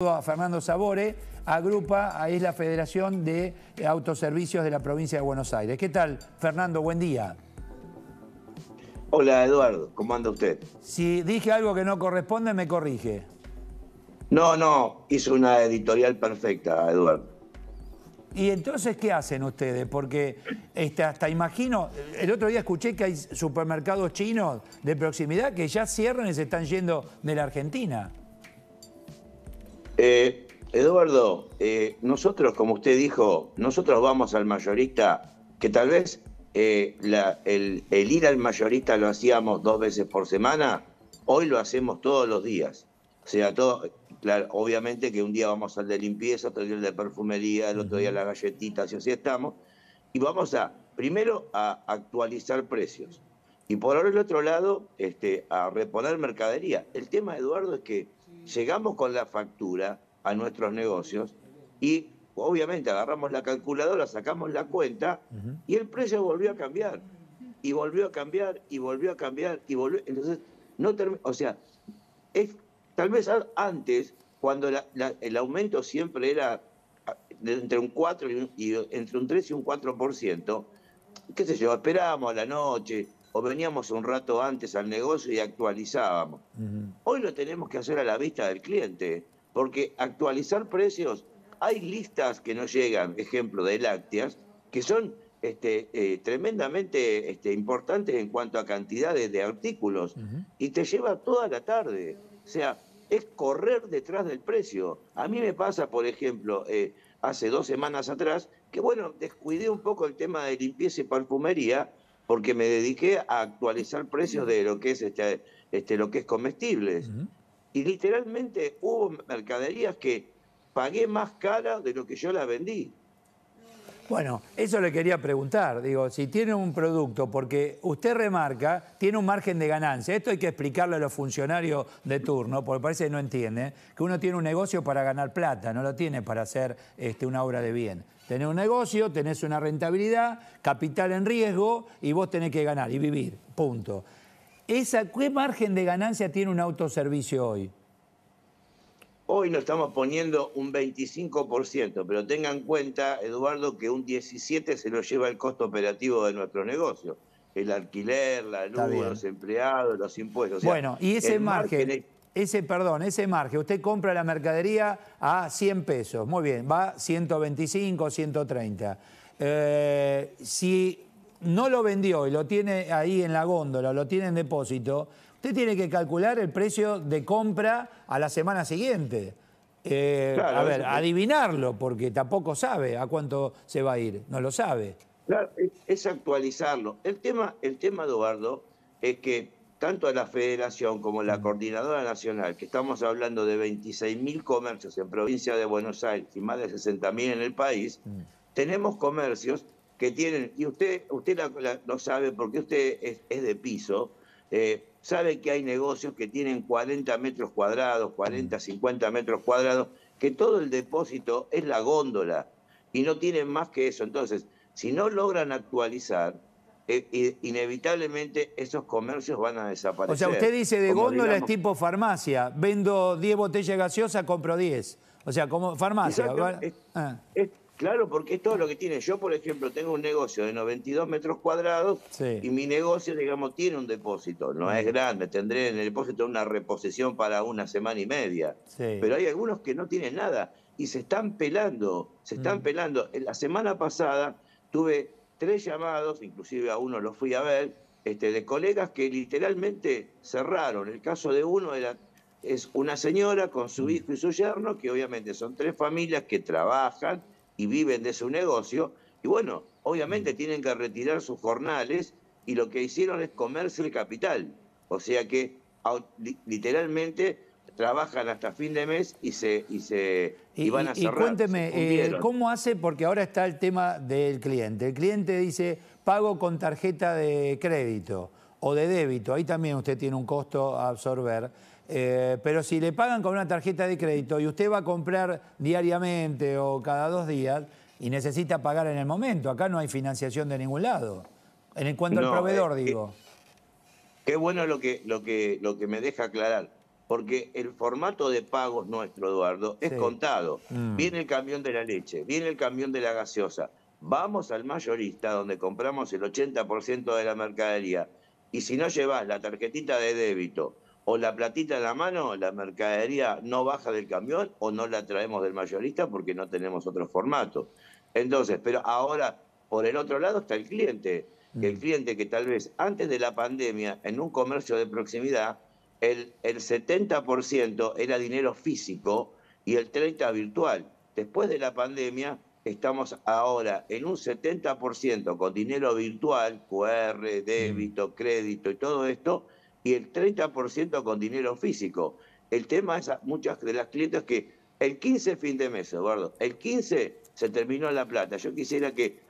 A Fernando Sabore, agrupa, es la Federación de Autoservicios de la provincia de Buenos Aires. ¿Qué tal, Fernando? Buen día. Hola, Eduardo, ¿cómo anda usted? Si dije algo que no corresponde, me corrige. No, hizo una editorial perfecta, Eduardo. ¿Y entonces qué hacen ustedes? Porque hasta imagino, el otro día escuché que hay supermercados chinos de proximidad que ya cierran y se están yendo de la Argentina. Eduardo, nosotros, como usted dijo, nosotros vamos al mayorista, que tal vez el ir al mayorista lo hacíamos 2 veces por semana, hoy lo hacemos todos los días. O sea, claro, obviamente que un día vamos al de limpieza, otro día al de perfumería, el otro día a las galletitas, y así estamos. Y vamos primero a actualizar precios. Y por el otro lado, a reponer mercadería. El tema, Eduardo, es que llegamos con la factura a nuestros negocios y obviamente agarramos la calculadora, sacamos la cuenta y el precio volvió a cambiar. Y volvió a cambiar, y volvió a cambiar, y volvió. Entonces, o sea, tal vez antes, cuando el aumento siempre era entre un 4 entre un 3 y un 4%, qué sé yo, esperábamos a la noche o veníamos un rato antes al negocio y actualizábamos. Hoy lo tenemos que hacer a la vista del cliente, porque actualizar precios, hay listas que no llegan, ejemplo de lácteas, que son tremendamente importantes en cuanto a cantidades de artículos, y te lleva toda la tarde. O sea, es correr detrás del precio. A mí me pasa, por ejemplo, hace 2 semanas atrás, que bueno, descuidé un poco el tema de limpieza y perfumería, porque me dediqué a actualizar precios de lo que es lo que es comestibles. Y literalmente hubo mercaderías que pagué más cara de lo que yo la vendí. Bueno, eso le quería preguntar, digo, si tiene un producto, porque usted remarca, tiene un margen de ganancia, esto hay que explicarle a los funcionarios de turno, porque parece que no entienden, que uno tiene un negocio para ganar plata, no lo tiene para hacer una obra de bien. Tenés un negocio, tenés una rentabilidad, capital en riesgo, y vos tenés que ganar y vivir, punto. ¿Qué margen de ganancia tiene un autoservicio hoy? Hoy nos estamos poniendo un 25%, pero tengan en cuenta, Eduardo, que un 17% se lo lleva el costo operativo de nuestro negocio. El alquiler, la luz, los empleados, los impuestos. O sea, bueno, y ese margen, ese margen, usted compra la mercadería a 100 pesos, muy bien, va 125, 130. Si no lo vendió y lo tiene ahí en la góndola, lo tiene en depósito, usted tiene que calcular el precio de compra a la semana siguiente. Claro, a ver, adivinarlo, porque tampoco sabe a cuánto se va a ir, no lo sabe. Claro, es actualizarlo. El tema, Eduardo, es que tanto a la Federación como la Coordinadora Nacional, que estamos hablando de 26.000 comercios en provincia de Buenos Aires y más de 60.000 en el país, tenemos comercios que tienen, y usted lo sabe porque usted es de piso, sabe que hay negocios que tienen 40 metros cuadrados, 40, 50 metros cuadrados, que todo el depósito es la góndola y no tienen más que eso. Entonces, si no logran actualizar, inevitablemente esos comercios van a desaparecer. O sea, usted dice de Como góndola digamos, es tipo farmacia, vendo 10 botellas gaseosas, compro 10. O sea, como farmacia. Claro, porque es todo lo que tiene. Yo, por ejemplo, tengo un negocio de 92 metros cuadrados y mi negocio, digamos, tiene un depósito. No es grande, tendré en el depósito una reposición para 1 semana y media. Pero hay algunos que no tienen nada y se están pelando, La semana pasada tuve 3 llamados, inclusive a uno lo fui a ver, de colegas que literalmente cerraron. El caso de uno es una señora con su hijo y su yerno, que obviamente son 3 familias que trabajan y viven de su negocio, y bueno, obviamente tienen que retirar sus jornales, y lo que hicieron es comerse el capital. O sea que literalmente trabajan hasta fin de mes y van a cerrar. Cuénteme, ¿cómo hace? Porque ahora está el tema del cliente. El cliente dice, pago con tarjeta de crédito o de débito. Ahí también usted tiene un costo a absorber. Pero si le pagan con una tarjeta de crédito y usted va a comprar diariamente o cada 2 días y necesita pagar en el momento, acá no hay financiación de ningún lado. En cuanto al proveedor, digo. Qué bueno lo que me deja aclarar. porque el formato de pagos nuestro, Eduardo, es Sí. contado. Viene el camión de la leche, viene el camión de la gaseosa. Vamos al mayorista donde compramos el 80% de la mercadería y si no llevas la tarjetita de débito o la platita en la mano, la mercadería no baja del camión o no la traemos del mayorista porque no tenemos otro formato. Entonces, pero ahora, por el otro lado está el cliente, que el cliente que tal vez antes de la pandemia, en un comercio de proximidad, el 70% era dinero físico y el 30% virtual. Después de la pandemia, estamos ahora en un 70% con dinero virtual, QR, débito, crédito y todo esto, y el 30% con dinero físico. El tema es a muchas de las clientes que el 15 fin de mes, Eduardo, el 15 se terminó la plata. Yo quisiera que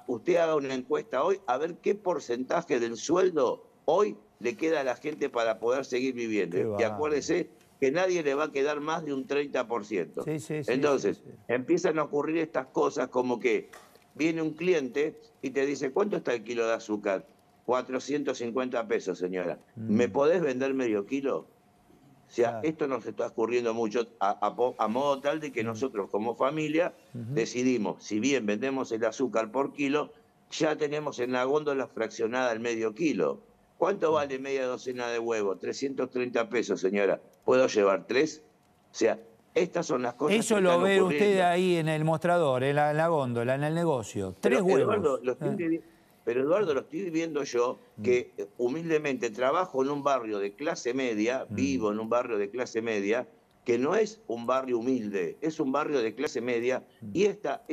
usted haga una encuesta hoy a ver qué porcentaje del sueldo hoy le queda a la gente para poder seguir viviendo. Qué Y bárbaro. acuérdese que nadie le va a quedar más de un 30%. Sí, sí, sí, sí, Entonces, sí. empiezan a ocurrir estas cosas como que viene un cliente y te dice, ¿cuánto está el kilo de azúcar? 450 pesos, señora. ¿Me podés vender medio kilo? O sea, Claro. esto nos está ocurriendo mucho a modo tal de que nosotros como familia decidimos, si bien vendemos el azúcar por kilo, ya tenemos en la góndola fraccionada el medio kilo. ¿Cuánto vale media docena de huevos? 330 pesos, señora. ¿Puedo llevar 3? O sea, estas son las cosas que Eso lo están ve usted ocurriendo. ahí en el mostrador, en la góndola, en el negocio. 3 Pero Eduardo, huevos. Eduardo, lo estoy viviendo yo, que humildemente trabajo en un barrio de clase media, vivo en un barrio de clase media, que no es un barrio humilde, es un barrio de clase media, y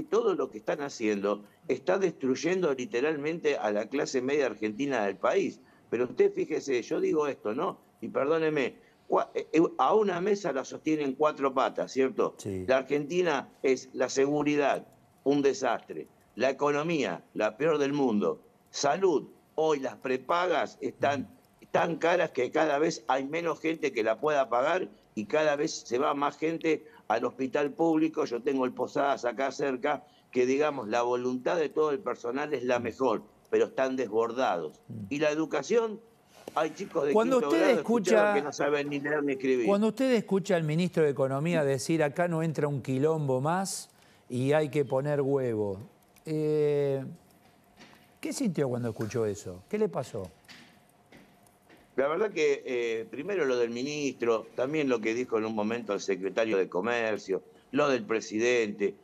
todo lo que están haciendo está destruyendo literalmente a la clase media argentina del país. Pero usted fíjese, yo digo esto, ¿no? Y perdóneme, a una mesa la sostienen 4 patas, ¿cierto? Sí. La Argentina es la seguridad, un desastre. La economía, la peor del mundo. Salud, hoy las prepagas están tan caras que cada vez hay menos gente que la pueda pagar y cada vez se va más gente al hospital público. Yo tengo el Posadas acá cerca, que digamos, la voluntad de todo el personal es la mejor, pero están desbordados. Y la educación, hay chicos de Cuando quinto usted grado, escucharon que no escucha, saben ni leer ni escribir. cuando usted escucha al ministro de Economía decir acá no entra un quilombo más y hay que poner huevo, ¿qué sintió cuando escuchó eso? ¿Qué le pasó? La verdad que primero lo del ministro, también lo que dijo en un momento el secretario de Comercio, lo del presidente.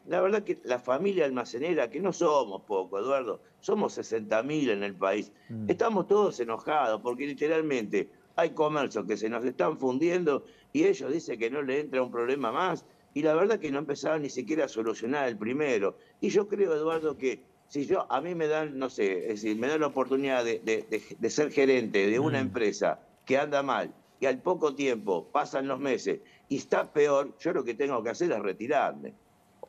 La verdad que la familia almacenera, que no somos poco, Eduardo, somos 60.000 en el país, estamos todos enojados porque literalmente hay comercios que se nos están fundiendo y ellos dicen que no le entra un problema más y la verdad que no empezaron ni siquiera a solucionar el primero. Y yo creo, Eduardo, que si a mí me dan, no sé, es decir, me dan la oportunidad de ser gerente de una empresa que anda mal y al poco tiempo pasan los meses y está peor, yo lo que tengo que hacer es retirarme.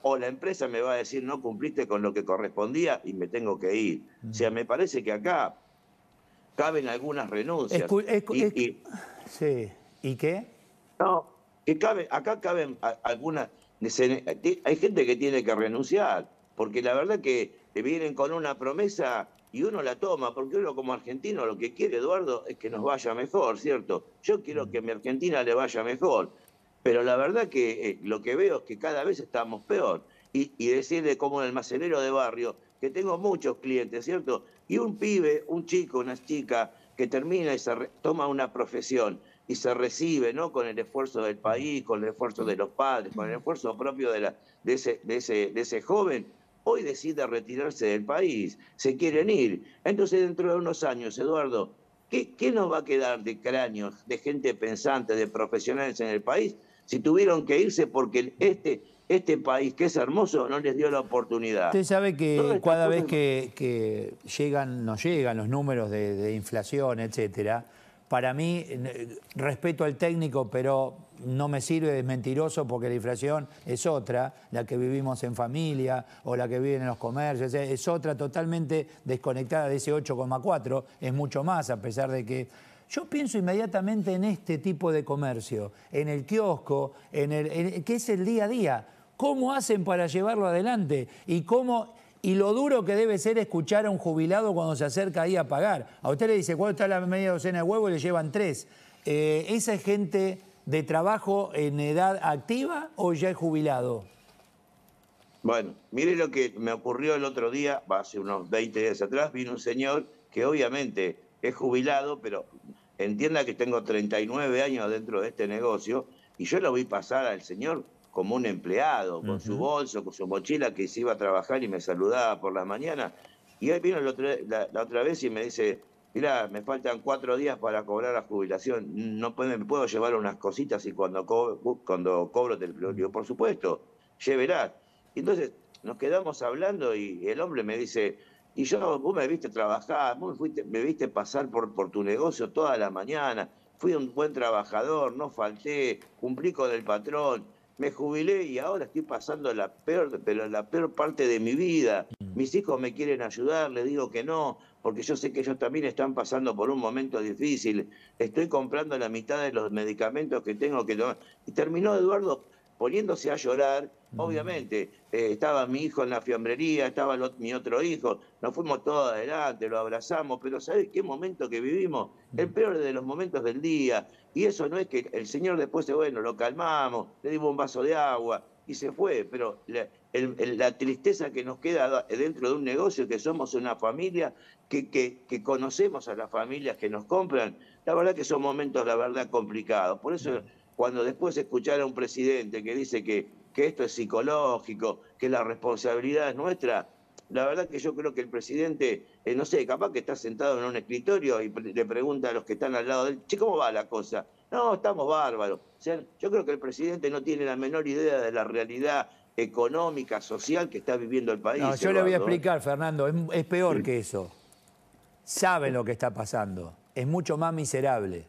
O la empresa me va a decir no cumpliste con lo que correspondía y me tengo que ir. O sea, me parece que acá caben algunas renuncias. Y Sí. ¿Y qué? no, acá caben algunas. Hay gente que tiene que renunciar, porque la verdad que te vienen con una promesa y uno la toma, porque uno como argentino lo que quiere, Eduardo, es que nos vaya mejor, ¿cierto? Yo quiero que a mi Argentina le vaya mejor, pero la verdad que lo que veo es que cada vez estamos peor. Y decirle como el almacenero de barrio, que tengo muchos clientes, ¿cierto? Y un pibe, un chico, una chica que termina y toma una profesión y se recibe, ¿no? Con el esfuerzo del país, con el esfuerzo de los padres, con el esfuerzo propio de ese joven, hoy decide retirarse del país, se quieren ir. Entonces, dentro de unos años, Eduardo, ¿qué nos va a quedar de cráneos, de gente pensante, de profesionales en el país, si tuvieron que irse porque este país, que es hermoso, no les dio la oportunidad? Usted sabe Todas que estas cada vez cosas. que nos llegan los números de inflación, etcétera, para mí, respeto al técnico, pero no me sirve, es mentiroso porque la inflación es otra, la que vivimos en familia o la que viven en los comercios, es otra totalmente desconectada de ese 8,4, es mucho más, a pesar de que yo pienso inmediatamente en este tipo de comercio, en el kiosco, que es el día a día. ¿Cómo hacen para llevarlo adelante? Y lo duro que debe ser escuchar a un jubilado cuando se acerca ahí a pagar. A usted le dice, ¿cuánto está la media docena de huevos? Y le llevan 3. ¿esa es gente de trabajo en edad activa o ya es jubilado? Bueno, mire lo que me ocurrió el otro día, hace unos 20 días atrás, vino un señor que obviamente es jubilado, pero entienda que tengo 39 años dentro de este negocio y yo lo vi pasar al señor como un empleado, con su bolso, con su mochila, que se iba a trabajar y me saludaba por la mañana. Y él vino la otra vez y me dice, mirá, me faltan 4 días para cobrar la jubilación, me puedo llevar unas cositas y cuando cobro te lo digo, por supuesto, llévelas. Y entonces nos quedamos hablando y el hombre me dice, y yo, vos me viste trabajar, me viste pasar por tu negocio toda la mañana, fui un buen trabajador, no falté, cumplí con el patrón, me jubilé y ahora estoy pasando pero la peor parte de mi vida. Mis hijos me quieren ayudar, les digo que no, porque yo sé que ellos también están pasando por un momento difícil. Estoy comprando la mitad de los medicamentos que tengo que tomar. Y terminó Eduardo poniéndose a llorar. Obviamente, estaba mi hijo en la fiambrería, estaba mi otro hijo, nos fuimos todos adelante, lo abrazamos, pero ¿sabes qué momento que vivimos? El peor de los momentos del día. Y eso no es que el señor después, bueno, lo calmamos, le dimos un vaso de agua y se fue, pero la tristeza que nos queda dentro de un negocio, que somos una familia, que conocemos a las familias que nos compran, la verdad que son momentos, la verdad, complicados. Por eso, cuando después escuchar a un presidente que dice que esto es psicológico, que la responsabilidad es nuestra, la verdad que yo creo que el presidente, no sé, capaz que está sentado en un escritorio y le pregunta a los que están al lado de él, che, ¿cómo va la cosa? No, estamos bárbaros. O sea, yo creo que el presidente no tiene la menor idea de la realidad económica, social que está viviendo el país. No, yo le voy a explicar, Fernando, es peor Sí. que eso. Saben lo que está pasando, es mucho más miserable.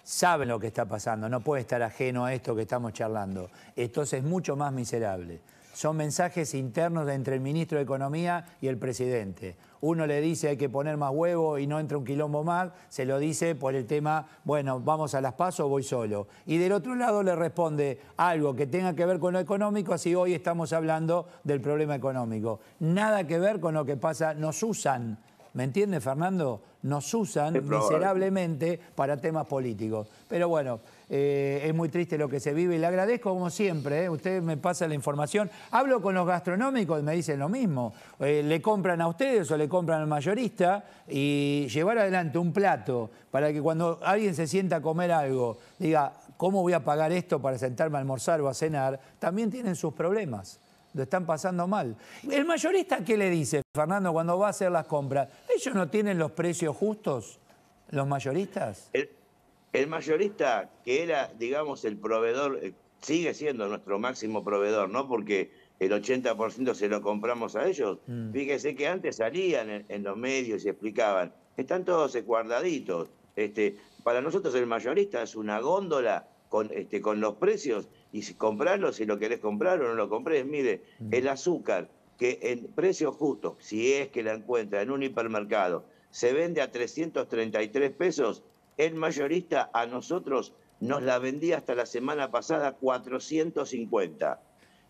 Saben lo que está pasando, no puede estar ajeno a esto que estamos charlando. Entonces es mucho más miserable. Son mensajes internos entre el ministro de Economía y el presidente. Uno le dice hay que poner más huevo y no entra un quilombo más, se lo dice por el tema, bueno, vamos a las PASO o voy solo. Y del otro lado le responde algo que tenga que ver con lo económico, así hoy estamos hablando del problema económico. Nada que ver con lo que pasa, nos usan. ¿Me entiende, Fernando? Nos usan miserablemente para temas políticos. Pero bueno, es muy triste lo que se vive y le agradezco como siempre. Usted me pasa la información. Hablo con los gastronómicos y me dicen lo mismo. Le compran a ustedes o le compran al mayorista y llevar adelante un plato para que cuando alguien se sienta a comer algo diga, ¿cómo voy a pagar esto para sentarme a almorzar o a cenar? También tienen sus problemas. Lo están pasando mal. ¿El mayorista qué le dice, Fernando, cuando va a hacer las compras? ¿Ellos no tienen los precios justos, los mayoristas? El mayorista, que era, digamos, el proveedor, sigue siendo nuestro máximo proveedor, ¿no? Porque el 80% se lo compramos a ellos. Fíjese que antes salían en los medios y explicaban, están todos guardaditos. Para nosotros el mayorista es una góndola con los precios, y si comprarlo, si lo querés comprar o no lo comprés. Mire, el azúcar, que en precios justos, si es que la encuentra en un hipermercado, se vende a 333 pesos, el mayorista a nosotros nos la vendía hasta la semana pasada 450.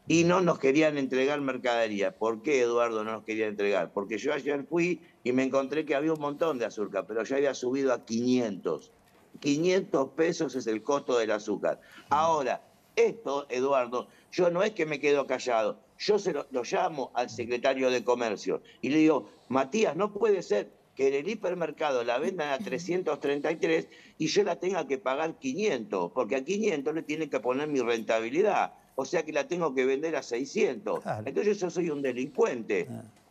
Y no nos querían entregar mercadería. ¿Por qué, Eduardo, no nos querían entregar? Porque yo ayer fui y me encontré que había un montón de azúcar, pero ya había subido a 500. 500 pesos es el costo del azúcar. Ahora, esto, Eduardo, yo no es que me quedo callado, yo lo llamo al secretario de Comercio y le digo, Matías, no puede ser que en el hipermercado la vendan a 333 y yo la tenga que pagar 500, porque a 500 le tiene que poner mi rentabilidad, o sea que la tengo que vender a 600. Claro. Entonces yo soy un delincuente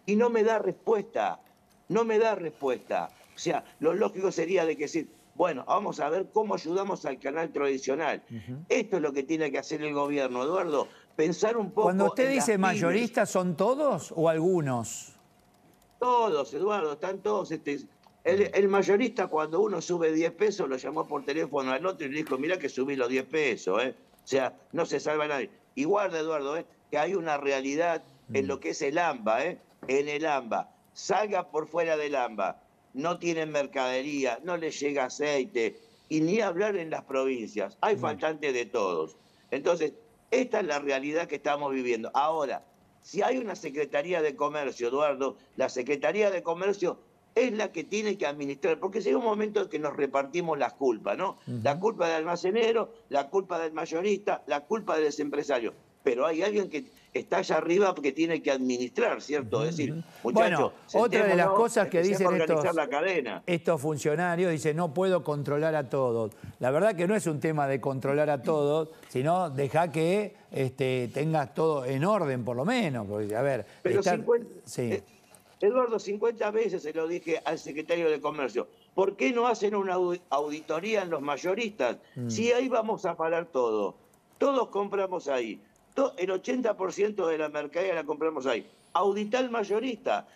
y no me da respuesta, no me da respuesta. O sea, lo lógico sería de que decir, bueno, vamos a ver cómo ayudamos al canal tradicional. Esto es lo que tiene que hacer el gobierno, Eduardo, pensar un poco. Cuando usted dice mayoristas, ¿son todos o algunos? Todos, Eduardo, están todos. El mayorista, cuando uno sube 10 pesos, lo llamó por teléfono al otro y le dijo, mirá que subí los 10 pesos, O sea, no se salva nadie. Igual, Eduardo, que hay una realidad en lo que es el AMBA, En el AMBA. Salga por fuera del AMBA. No tienen mercadería, no les llega aceite, y ni hablar en las provincias. Hay faltantes de todos. Entonces, esta es la realidad que estamos viviendo. Ahora, si hay una Secretaría de Comercio, Eduardo, la Secretaría de Comercio es la que tiene que administrar, porque llega un momento en que nos repartimos las culpas, ¿no? La culpa del almacenero, la culpa del mayorista, la culpa del empresario. Pero hay alguien que está allá arriba que tiene que administrar, ¿cierto? Es decir, Bueno, muchachos, otra de las cosas que dicen organizar la cadena. estos funcionarios, dice, no puedo controlar a todos. La verdad que no es un tema de controlar a todos, sino deja que tengas todo en orden, por lo menos. Porque, a ver, Pero sí. Eduardo, 50 veces se lo dije al secretario de Comercio. ¿Por qué no hacen una auditoría en los mayoristas? Si ahí vamos a parar todo. Todos compramos ahí. El 80% de la mercadería la compramos ahí. Auditar al mayorista.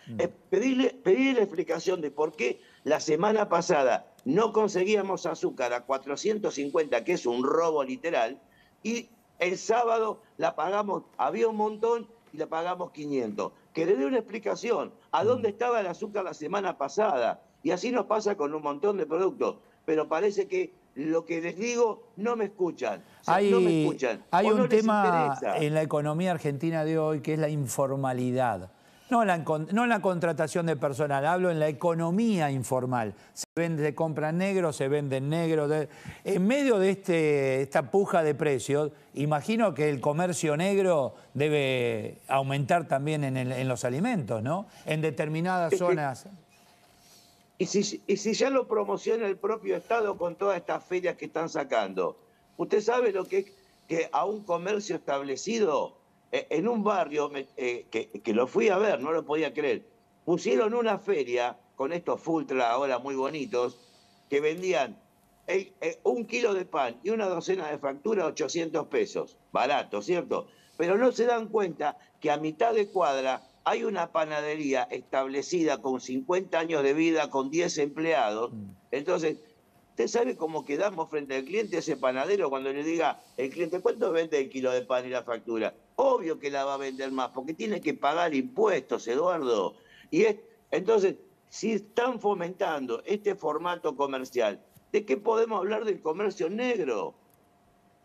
Pedirle explicación de por qué la semana pasada no conseguíamos azúcar a 450, que es un robo literal, y el sábado la pagamos, había un montón y la pagamos 500. Que le dé una explicación a dónde estaba el azúcar la semana pasada. Y así nos pasa con un montón de productos. Pero parece que lo que les digo no me escuchan. O sea, no me escuchan. Hay un no tema en la economía argentina de hoy que es la informalidad. No en la contratación de personal, hablo en la economía informal. Se compra negro, se vende negro. En medio de esta puja de precios, imagino que el comercio negro debe aumentar también en los alimentos, ¿no? En determinadas zonas. Y si ya lo promociona el propio Estado con todas estas ferias que están sacando. ¿Usted sabe lo que es que a un comercio establecido en un barrio, que lo fui a ver, no lo podía creer, pusieron una feria con estos Fultra ahora muy bonitos, que vendían 1 kilo de pan y una docena de facturas, 800 pesos. Barato, ¿cierto? Pero no se dan cuenta que a mitad de cuadra hay una panadería establecida con 50 años de vida, con 10 empleados. Entonces, ¿usted sabe cómo quedamos frente al cliente, ese panadero, cuando le diga el cliente, ¿cuánto vende el kilo de pan y la factura? Obvio que la va a vender más, porque tiene que pagar impuestos, Eduardo. Entonces, si están fomentando este formato comercial, ¿de qué podemos hablar del comercio negro?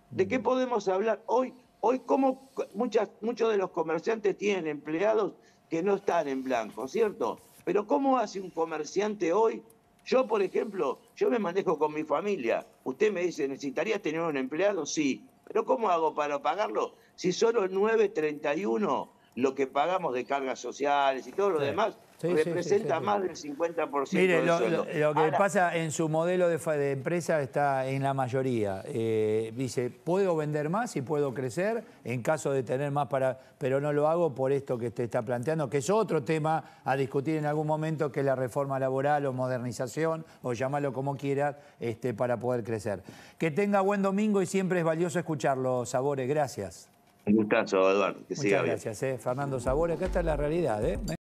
¿De qué podemos hablar hoy? Hoy, como muchos de los comerciantes tienen empleados que no están en blanco, ¿cierto? Pero ¿cómo hace un comerciante hoy? Yo, por ejemplo, yo me manejo con mi familia. Usted me dice, ¿necesitarías tener un empleado? Sí. ¿Pero cómo hago para pagarlo? Si solo el 9,31, lo que pagamos de cargas sociales y todo lo demás, representa más del 50% Mire, del sueldo. lo que pasa en su modelo de empresa está en la mayoría. Dice, puedo vender más y puedo crecer en caso de tener más pero no lo hago por esto que usted está planteando, que es otro tema a discutir en algún momento, que es la reforma laboral o modernización, o llamarlo como quiera, para poder crecer. Que tenga buen domingo y siempre es valioso escucharlo, Sabores. Gracias. Un gustazo, Eduardo. Que siga bien. Muchas gracias, Fernando Sabores. Acá está la realidad,